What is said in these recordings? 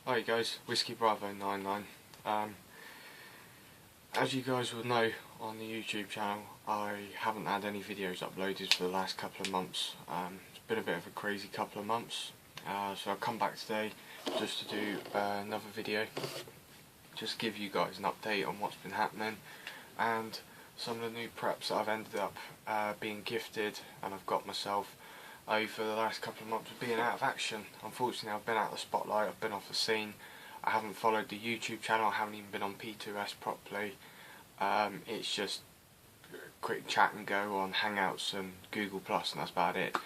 Hi guys, WB99. As you guys will know on the YouTube channel, I haven't had any videos uploaded for the last couple of months. It's been a bit of a crazy couple of months, so I've come back today just to do another video, just give you guys an update on what's been happening and some of the new preps that I've ended up being gifted and I've got myself over the last couple of months of being out of action. Unfortunately, I've been out of the spotlight, I've been off the scene, I haven't followed the YouTube channel, I haven't even been on P2S properly. It's just a quick chat and go on Hangouts and Google Plus, and that's about it.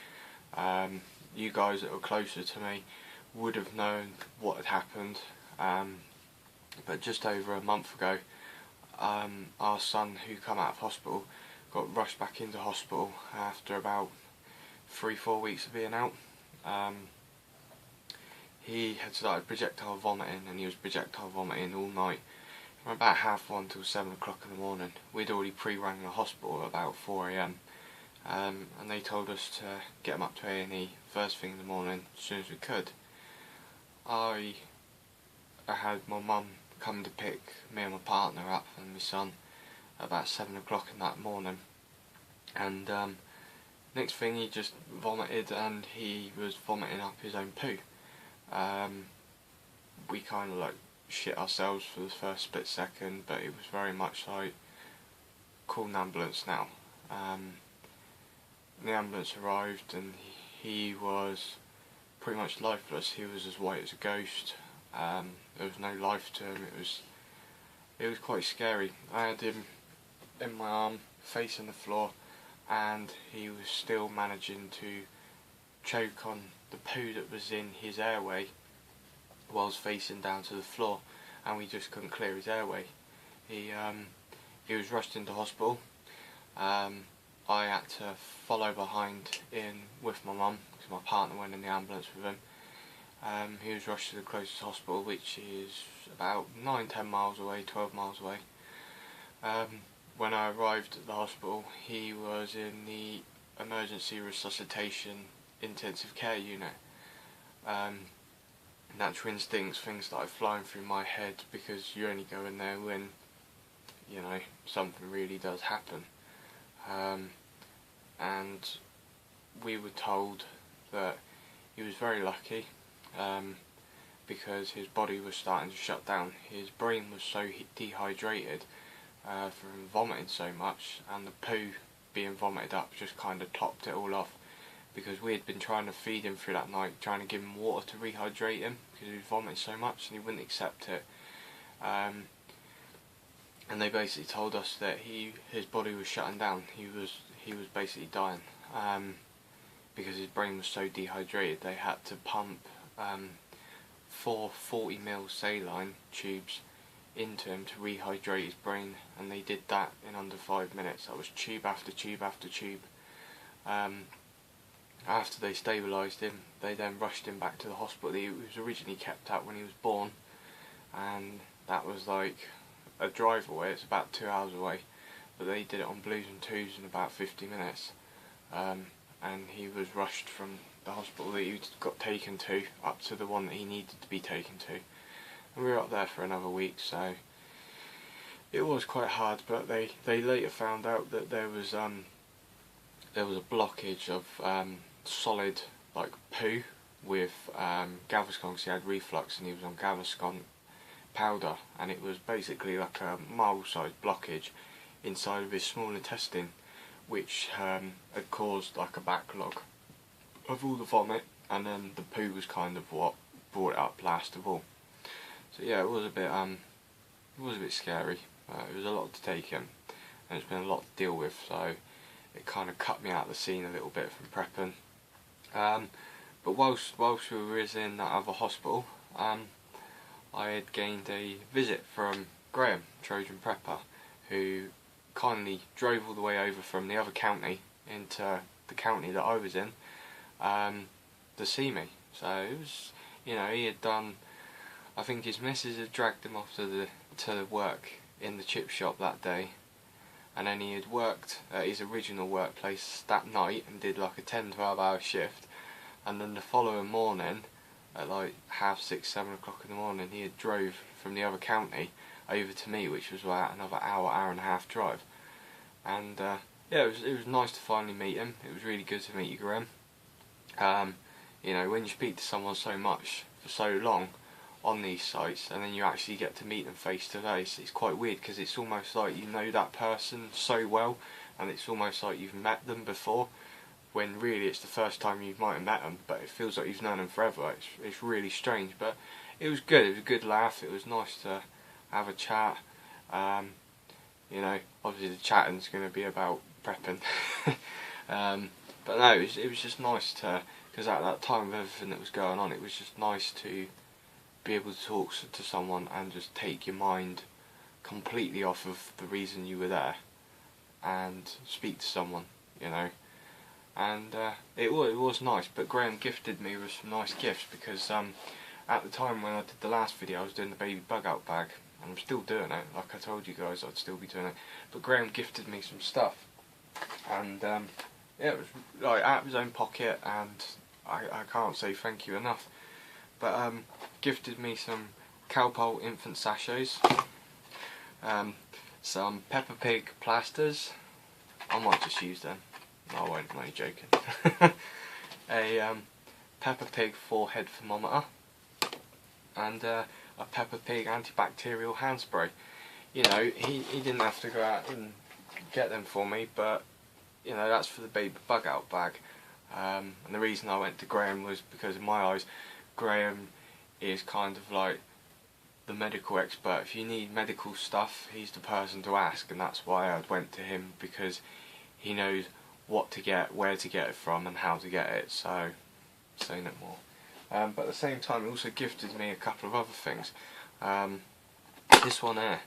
You guys that were closer to me would have known what had happened, but just over a month ago, our son, who come out of hospital, got rushed back into hospital after about 3-4 weeks of being out. He had started projectile vomiting, and he was projectile vomiting all night from about 1:30 till 7 o'clock in the morning. We'd already pre-rang the hospital at about 4 AM, and they told us to get him up to A&E first thing in the morning as soon as we could. I had my mum come to pick me and my partner up and my son about 7 o'clock in that morning, and next thing he just vomited, and he was vomiting up his own poo. We kind of like shit ourselves for the first split second, but it was very much like, call an ambulance now. The ambulance arrived and he was pretty much lifeless. He was as white as a ghost. There was no life to him. It was quite scary. I had him in my arm facing the floor, and he was still managing to choke on the poo that was in his airway whilst facing down to the floor, and we just couldn't clear his airway. He was rushed into hospital. I had to follow behind in with my mum because my partner went in the ambulance with him. He was rushed to the closest hospital, which is about 9-10 miles away, 12 miles away. When I arrived at the hospital, he was in the emergency resuscitation intensive care unit. Natural instincts, things started flying through my head, because you only go in there when, you know, something really does happen. And we were told that he was very lucky, because his body was starting to shut down. His brain was so dehydrated from vomiting so much, and the poo being vomited up just kind of topped it all off, because we had been trying to feed him through that night, trying to give him water to rehydrate him because he was vomiting so much and he wouldn't accept it. And they basically told us that his body was shutting down. He was basically dying, because his brain was so dehydrated. They had to pump 4 40mm saline tubes into him to rehydrate his brain, and they did that in under 5 minutes. That was tube after tube after tube. After they stabilised him, they then rushed him back to the hospital. He was originally kept at when he was born, and that was like a drive away. It's about 2 hours away, but they did it on Blues and Twos in about 50 minutes. And he was rushed from the hospital that he got taken to up to the one that he needed to be taken to. And we were up there for another week, so it was quite hard. But they later found out that there was a blockage of solid like poo with Gaviscon, because he had reflux and he was on Gaviscon powder, and it was basically like a mild-sized blockage inside of his small intestine, which had caused like a backlog of all the vomit, and then the poo was kind of what brought it up last of all. So yeah, it was a bit scary. It was a lot to take in, and it's been a lot to deal with, so it kind of cut me out of the scene a little bit from prepping. But whilst we were in that other hospital, I had gained a visit from Graham, Trojan Prepper, who kindly drove all the way over from the other county into the county that I was in to see me. So it was, you know, he had done, I think his missus had dragged him off to work in the chip shop that day, and then he had worked at his original workplace that night and did like a 10-12 hour shift, and then the following morning at like 6:30, 7 o'clock in the morning. He had drove from the other county over to me, which was about another hour and a half drive. And yeah, it was nice to finally meet him. It was really good to meet you, Graham. You know, when you speak to someone so much for so long on these sites, and then you actually get to meet them face to face, it's quite weird, because it's almost like you know that person so well, and it's almost like you've met them before, when really it's the first time you might have met them, but it feels like you've known them forever. It's really strange, but it was good. It was a good laugh. It was nice to have a chat. You know, obviously the chatting's going to be about prepping. But no, it was just nice to, because at that time of everything that was going on, it was just nice to be able to talk to someone and just take your mind completely off of the reason you were there and speak to someone, you know. And it was nice. But Graham gifted me with some nice gifts, because at the time when I did the last video, I was doing the baby bug out bag, and I'm still doing it. Like I told you guys, I'd still be doing it. But Graham gifted me some stuff, and yeah, it was like out of his own pocket, and I can't say thank you enough. But gifted me some Cowpole infant sachets, some Peppa Pig plasters. I might just use them. No, I won't, I'm only joking. A Peppa Pig forehead thermometer, and a Peppa Pig antibacterial hand spray. You know, he didn't have to go out and get them for me, but you know, that's for the baby bug out bag. And the reason I went to Graham was because in my eyes, Graham is kind of like the medical expert. If you need medical stuff, he's the person to ask, and that's why I went to him, because he knows what to get, where to get it from, and how to get it. So, say no more. But at the same time, he also gifted me a couple of other things. This one here,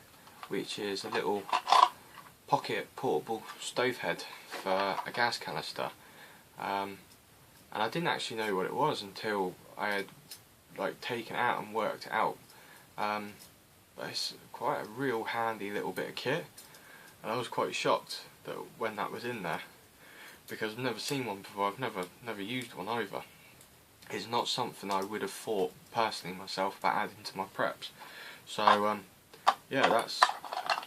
which is a little pocket portable stove head for a gas canister. And I didn't actually know what it was until I had like taken it out and worked it out. But it's quite a real handy little bit of kit, and I was quite shocked that when that was in there, because I've never seen one before. I've never used one either. It's not something I would have thought personally myself about adding to my preps. So yeah,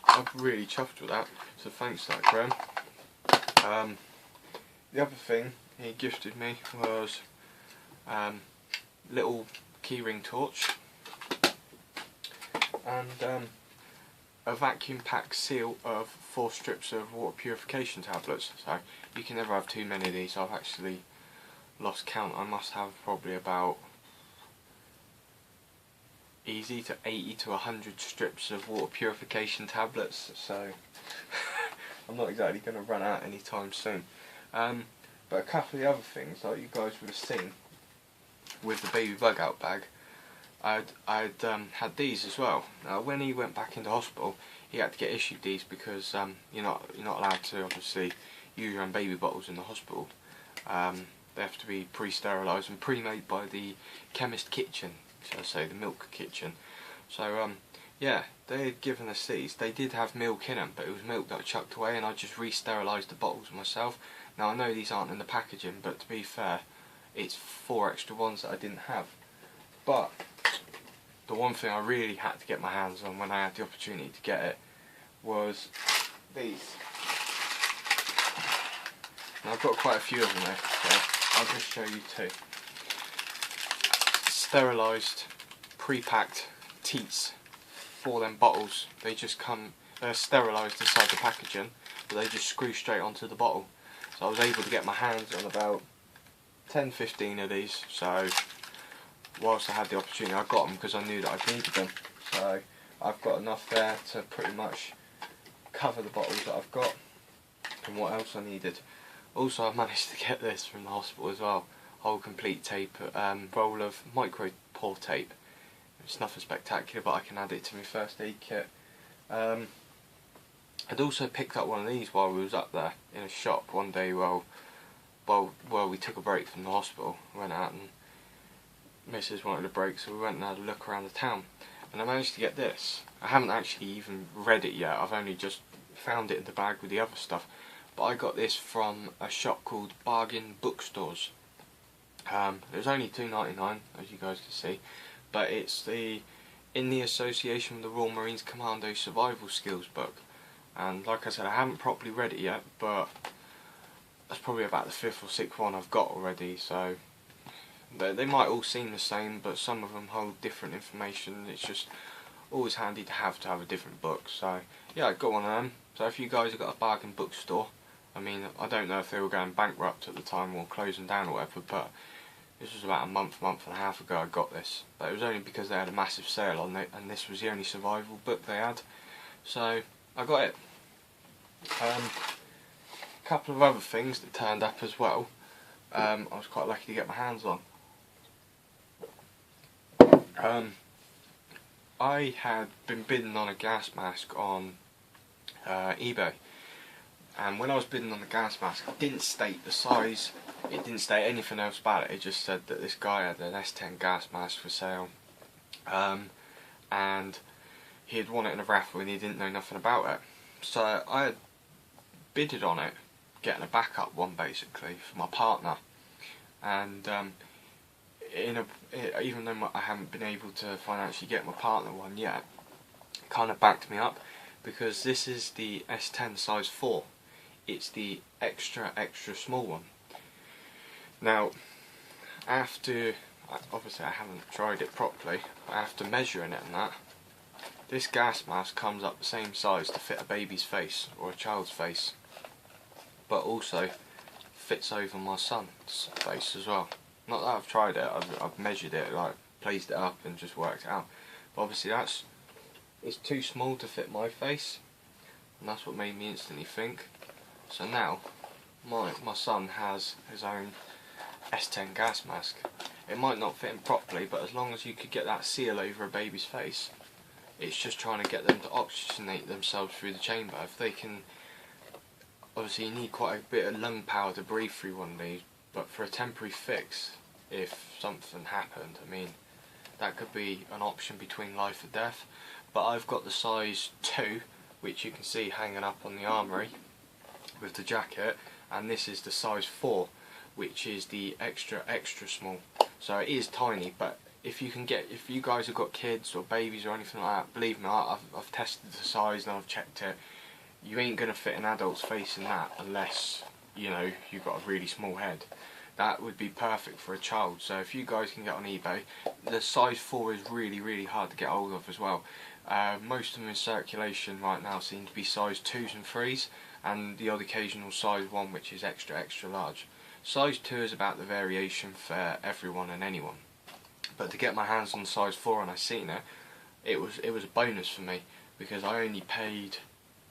I'm really chuffed with that. So thanks for that, Graham. The other thing he gifted me was little keyring torch and a vacuum pack seal of 4 strips of water purification tablets. So you can never have too many of these. I've actually lost count. I must have probably about easy to 80 to 100 strips of water purification tablets, so I'm not exactly going to run out anytime soon. But a couple of the other things, like you guys would have seen with the baby bug out bag, I'd had these as well. Now when he went back into hospital, he had to get issued these, because you're not allowed to obviously use your own baby bottles in the hospital. They have to be pre-sterilised and pre-made by the chemist kitchen, shall I say, the milk kitchen. So yeah, they had given us these. They did have milk in them, but it was milk that I chucked away, and I just re-sterilised the bottles myself. Now I know these aren't in the packaging, but to be fair, it's 4 extra ones that I didn't have. But the one thing I really had to get my hands on when I had the opportunity to get it was these. Now I've got quite a few of them there, so I'll just show you 2. Sterilised, pre-packed teats for them bottles. They just come, they're sterilised inside the packaging, but they just screw straight onto the bottle. So I was able to get my hands on about 10-15 of these. So whilst I had the opportunity, I got them because I knew that I needed them. So I've got enough there to pretty much cover the bottles that I've got and what else I needed. Also, I managed to get this from the hospital as well. Whole complete tape, roll of micro pour tape. It's nothing spectacular, but I can add it to my first aid kit. I'd also picked up one of these while we was up there in a shop one day while we took a break from the hospital. We went out and Mrs. wanted a break, so we went and had a look around the town. And I managed to get this. I haven't actually even read it yet. I've only just found it in the bag with the other stuff. But I got this from a shop called Bargain Bookstores. It was only £2.99, as you guys can see, but it's in the association with the Royal Marines Commando Survival Skills book. And like I said, I haven't properly read it yet, but that's probably about the 5th or 6th one I've got already, so they might all seem the same, but some of them hold different information. It's just always handy to have a different book. So yeah, I got one of them. So if you guys have got a bargain bookstore, I mean, I don't know if they were going bankrupt at the time or closing down or whatever, but this was about a month and a half ago I got this. But it was only because they had a massive sale on it, and this was the only survival book they had. So I got it. A couple of other things that turned up as well, I was quite lucky to get my hands on. I had been bidding on a gas mask on eBay, and when I was bidding on the gas mask, it didn't state the size, it didn't state anything else about it. It just said that this guy had an S10 gas mask for sale, and he had won it in a raffle and he didn't know nothing about it. So I had bidded on it, getting a backup one basically for my partner, and even though I haven't been able to financially get my partner one yet, it kind of backed me up, because this is the S10 size 4. It's the extra small one. Now, after, obviously I haven't tried it properly, after measuring it and that, this gas mask comes up the same size to fit a baby's face or a child's face, but also fits over my son's face as well. Not that I've tried it, I've measured it, like placed it up and just worked it out. But obviously it's too small to fit my face, and that's what made me instantly think. So now my son has his own S10 gas mask. It might not fit him properly, but as long as you could get that seal over a baby's face, it's just trying to get them to oxygenate themselves through the chamber. If they can, obviously you need quite a bit of lung power to breathe through one of these, but for a temporary fix, if something happened, I mean, that could be an option between life or death. But I've got the size 2, which you can see hanging up on the armoury with the jacket, and this is the size 4, which is the extra small. So it is tiny, but if you guys have got kids or babies or anything like that, believe me, I've tested the size and I've checked it. You ain't going to fit an adult's face in that unless, you know, you've got a really small head. That would be perfect for a child. So if you guys can get on eBay, the size 4 is really hard to get hold of as well. Most of them in circulation right now seem to be size 2s and 3s, and the odd occasional size 1, which is extra large. Size 2 is about the variation for everyone and anyone. But to get my hands on size 4 and I seen it, it was a bonus for me, because I only paid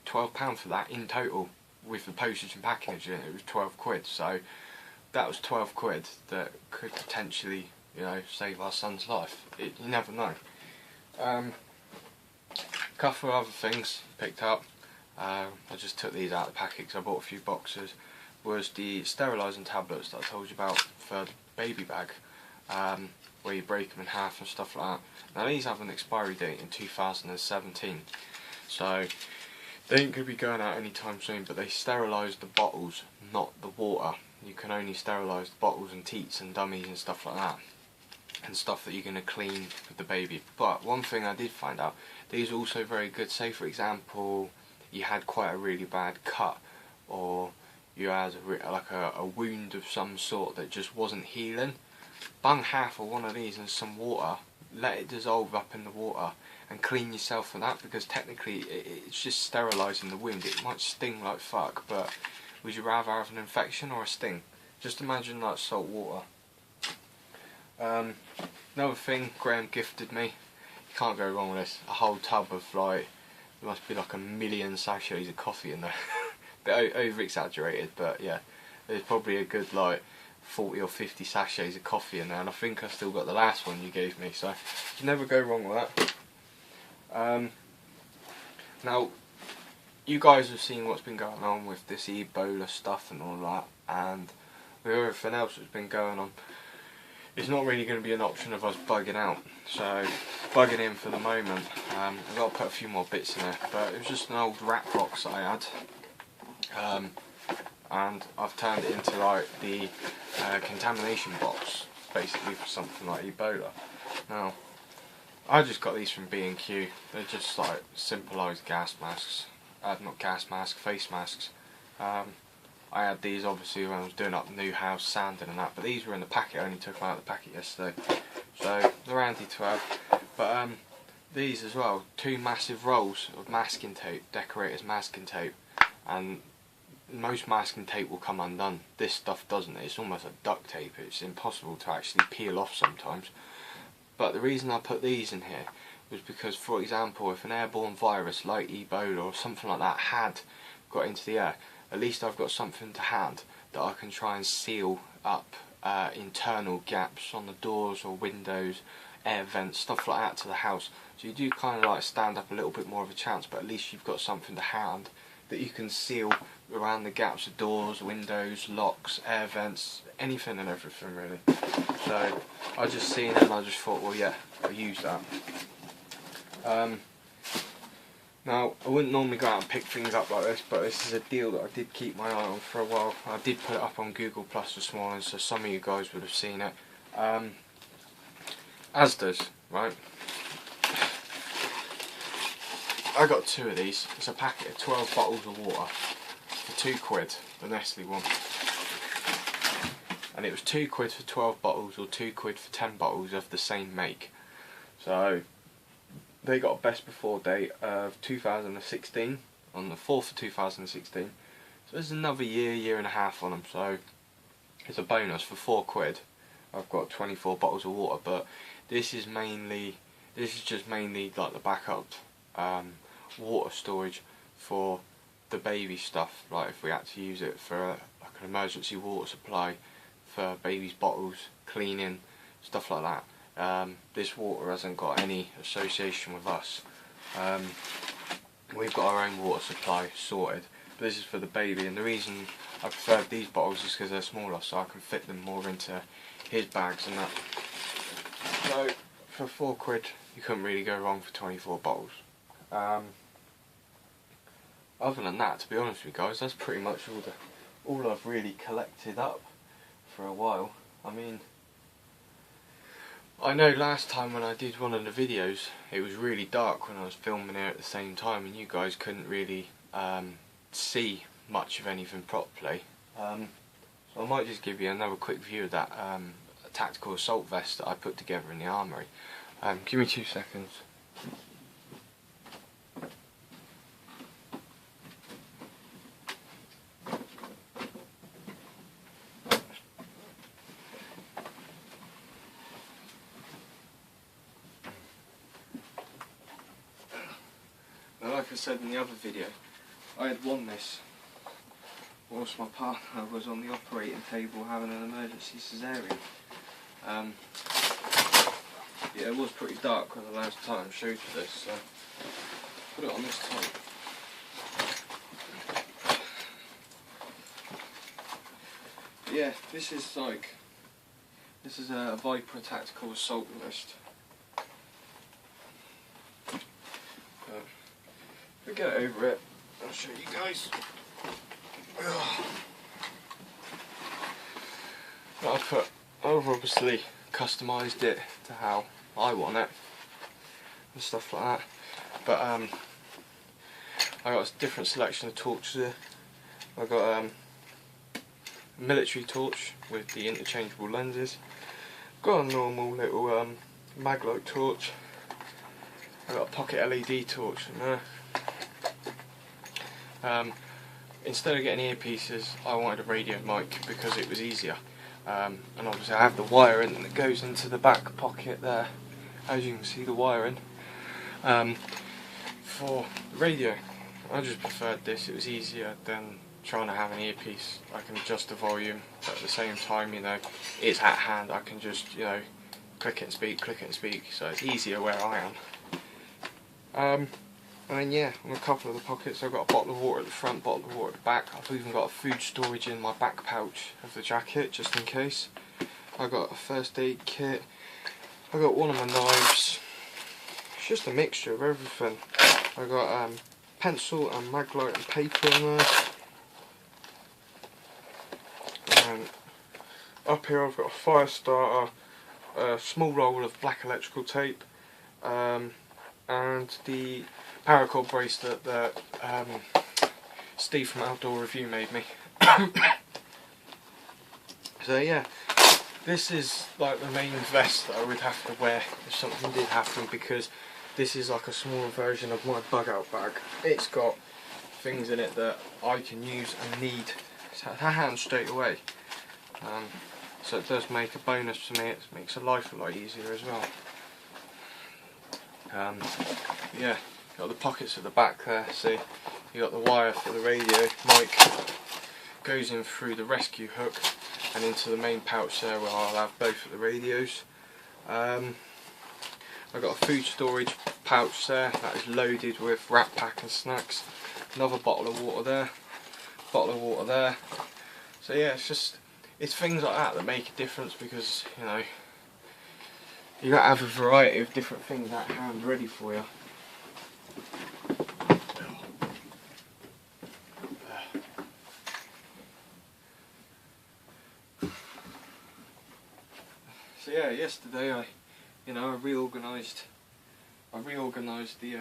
£12 for that in total with the postage and packaging. It was 12 quid, so that was 12 quid that could potentially, you know, save our son's life. You never know. Couple of other things picked up. I just took these out of the packet because I bought a few boxes. Was the sterilising tablets that I told you about for the baby bag, where you break them in half and stuff like that. Now these have an expiry date in 2017, so they ain't going to be going out anytime soon, but they sterilise the bottles, not the water. You can only sterilise the bottles and teats and dummies and stuff like that, and stuff that you're going to clean with the baby. But one thing I did find out, these are also very good. Say for example, you had quite a really bad cut, or you had a wound of some sort that just wasn't healing. Bung half of one of these in some water, let it dissolve up in the water, and clean yourself for that, because technically it's just sterilising the wound. It might sting like fuck, but would you rather have an infection or a sting? Just imagine like salt water. Another thing Graham gifted me, you can't go wrong with this, a whole tub of like, there must be like 1,000,000 sachets of coffee in there. Bit over exaggerated, but yeah, there's probably a good like 40 or 50 sachets of coffee in there, and I think I've still got the last one you gave me, so you never go wrong with that. Now, you guys have seen what's been going on with this Ebola stuff and all that, and with everything else that's been going on, it's not really going to be an option of us bugging out. So, bugging in for the moment. I've got to put a few more bits in there, but it was just an old rat box that I had. and I've turned it into like the contamination box, basically for something like Ebola. Now, I just got these from B&Q. They're just like simplified gas masks, not gas masks, face masks. I had these obviously when I was doing up the new house, sanding and that, but these were in the packet. I only took them out of the packet yesterday, so they're handy to have. But these as well, 2 massive rolls of masking tape, decorator's masking tape, and most masking tape will come undone. This stuff doesn't. It's almost like duct tape. It's impossible to actually peel off sometimes. But the reason I put these in here was because, for example, if an airborne virus like Ebola or something like that had got into the air, at least I've got something to hand that I can try and seal up internal gaps on the doors or windows, air vents, stuff like that to the house. So you do kind of like stand up a little bit more of a chance, but at least you've got something to hand that you can seal around the gaps of doors, windows, locks, air vents, anything and everything really. So I just seen it and I just thought, well yeah, I'll use that. Now, I wouldn't normally go out and pick things up like this, but this is a deal that I did keep my eye on for a while. I did put it up on Google Plus this morning, so some of you guys would have seen it. Asda's, right? I got 2 of these. It's a packet of 12 bottles of water for £2, the Nestle one. And it was £2 for 12 bottles or £2 for 10 bottles of the same make. So they got a best before date of 2016, on the 4th of 2016. So there's another year and a half on them, so it's a bonus for £4. I've got 24 bottles of water, but this is just mainly like the backup water storage for the baby stuff. Like if we had to use it for like an emergency water supply for baby's bottles, cleaning, stuff like that. This water hasn't got any association with us. We've got our own water supply sorted, but this is for the baby, and the reason I preferred these bottles is because they're smaller, so I can fit them more into his bags and that. So for £4 you couldn't really go wrong for 24 bottles. Other than that, to be honest with you guys, that's pretty much all I've really collected up for a while. I mean, I know last time when I did one of the videos, it was really dark when I was filming it at the same time, and you guys couldn't really see much of anything properly. So I might just give you another quick view of that tactical assault vest that I put together in the armoury. Give me 2 seconds. Like I said in the other video, I had won this whilst my partner was on the operating table having an emergency cesarean. Yeah, it was pretty dark when the last time I showed you this, so put it on this time. But yeah, this is a Viper tactical assault vest. If we get over it, I'll show you guys. I've obviously customised it to how I want it and stuff like that. But I got a different selection of torches here. I got a military torch with the interchangeable lenses. Got a normal little maglite torch. I got a pocket LED torch in there. Instead of getting earpieces, I wanted a radio mic because it was easier. And obviously I have the wiring that goes into the back pocket there, as you can see the wiring. For the radio, I just preferred this. It was easier than trying to have an earpiece. I can adjust the volume, but at the same time, you know, it's at hand. I can just, you know, click it and speak, so it's easier where I am. And then yeah, on a couple of the pockets I've got a bottle of water at the front, bottle of water at the back. I've even got a food storage in my back pouch of the jacket, just in case. I've got a first aid kit. I've got one of my knives. It's just a mixture of everything. I've got pencil and maglite and paper in there. up here I've got a fire starter, a small roll of black electrical tape, and the paracord bracelet that Steve from Outdoor Review made me. So yeah, this is like the main vest that I would have to wear if something did happen, because this is like a smaller version of my bug out bag. It's got things in it that I can use and need to hand straight away. So it does make a bonus to me. It makes a life a lot easier as well. Yeah, got the pockets at the back there. See, you got the wire for the radio mic, goes in through the rescue hook and into the main pouch there, where I'll have both of the radios. I've got a food storage pouch there that is loaded with Rat Pack and snacks. Another bottle of water there, bottle of water there. So yeah, it's things like that that make a difference, because you know you got to have a variety of different things at hand ready for you. So yeah, yesterday I reorganised the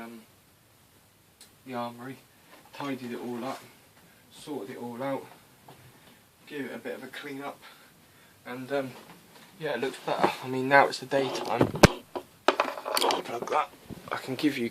armoury, tidied it all up, sorted it all out, give it a bit of a clean up, and yeah, it looks better. I mean, now it's the daytime. Plug that. I can give you